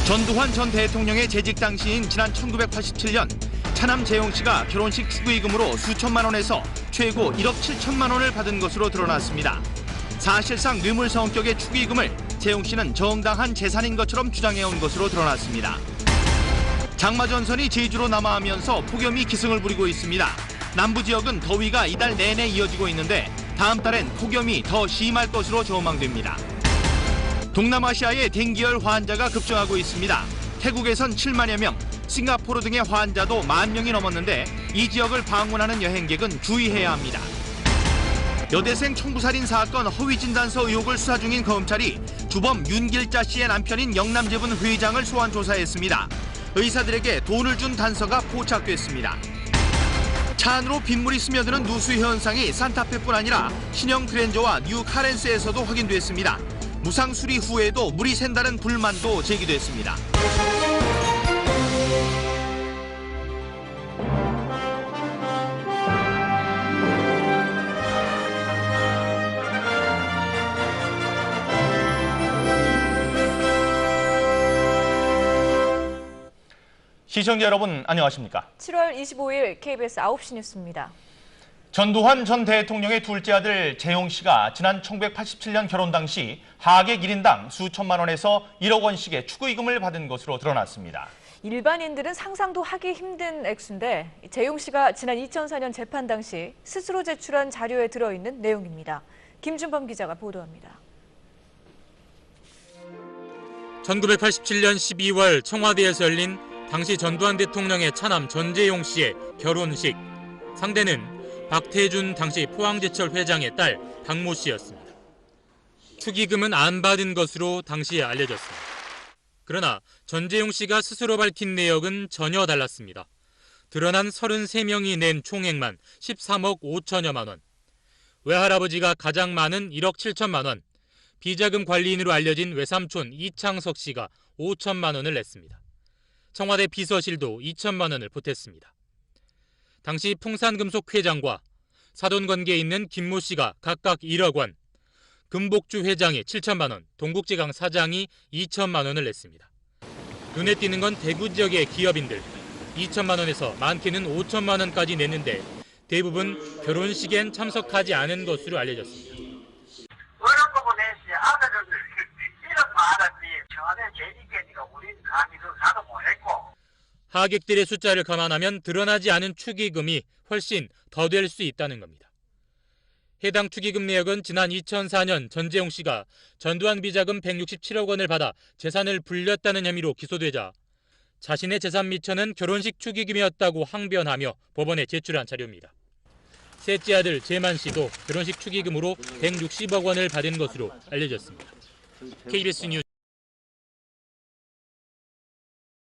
전두환 전 대통령의 재직 당시인 지난 1987년 차남 재용 씨가 결혼식 축의금으로 수천만 원에서 최고 1억 7천만 원을 받은 것으로 드러났습니다. 사실상 뇌물 성격의 축의금을 재용 씨는 정당한 재산인 것처럼 주장해온 것으로 드러났습니다. 장마전선이 제주로 남하하면서 폭염이 기승을 부리고 있습니다. 남부 지역은 더위가 이달 내내 이어지고 있는데 다음 달엔 폭염이 더 심할 것으로 전망됩니다. 동남아시아의 댕기열 환자가 급증하고 있습니다. 태국에선 7만여 명, 싱가포르 등의 환자도 1만 명이 넘었는데 이 지역을 방문하는 여행객은 주의해야 합니다. 여대생 청부살인 사건 허위진단서 의혹을 수사 중인 검찰이 주범 윤길자 씨의 남편인 영남재분 회장을 소환 조사했습니다. 의사들에게 돈을 준 단서가 포착됐습니다. 차 안으로 빗물이 스며드는 누수 현상이 산타페뿐 아니라 신형 그랜저와 뉴 카렌스에서도 확인됐습니다. 무상 수리 후에도 물이 샌다는 불만도 제기됐습니다. 시청자 여러분 안녕하십니까? 7월 25일 KBS 9시 뉴스입니다. 전두환 전 대통령의 둘째 아들 재용 씨가 지난 1987년 결혼 당시 하객 1인당 수천만 원에서 1억 원씩의 축의금을 받은 것으로 드러났습니다. 일반인들은 상상도 하기 힘든 액수인데 재용 씨가 지난 2004년 재판 당시 스스로 제출한 자료에 들어있는 내용입니다. 김준범 기자가 보도합니다. 1987년 12월 청와대에서 열린 당시 전두환 대통령의 차남 전재용 씨의 결혼식. 상대는 박태준 당시 포항제철 회장의 딸 박모 씨였습니다. 축의금은 안 받은 것으로 당시에 알려졌습니다. 그러나 전재용 씨가 스스로 밝힌 내역은 전혀 달랐습니다. 드러난 33명이 낸 총액만 13억 5천여만 원. 외할아버지가 가장 많은 1억 7천만 원. 비자금 관리인으로 알려진 외삼촌 이창석 씨가 5천만 원을 냈습니다. 청와대 비서실도 2천만 원을 보탰습니다. 당시 풍산금속 회장과 사돈관계에 있는 김모 씨가 각각 1억 원, 금복주 회장이 7천만 원, 동국제강 사장이 2천만 원을 냈습니다. 눈에 띄는 건 대구 지역의 기업인들 2천만 원에서 많게는 5천만 원까지 냈는데 대부분 결혼식엔 참석하지 않은 것으로 알려졌습니다. 그런 거 보내지 아들을 이런 말하지 청와대 재직계니까 우리는 감히 그 가도 못했고. 하객들의 숫자를 감안하면 드러나지 않은 축의금이 훨씬 더 될 수 있다는 겁니다. 해당 축의금 내역은 지난 2004년 전재용 씨가 전두환 비자금 167억 원을 받아 재산을 불렸다는 혐의로 기소되자 자신의 재산 미천은 결혼식 축의금이었다고 항변하며 법원에 제출한 자료입니다. 셋째 아들 재만 씨도 결혼식 축의금으로 160억 원을 받은 것으로 알려졌습니다. KBS 뉴스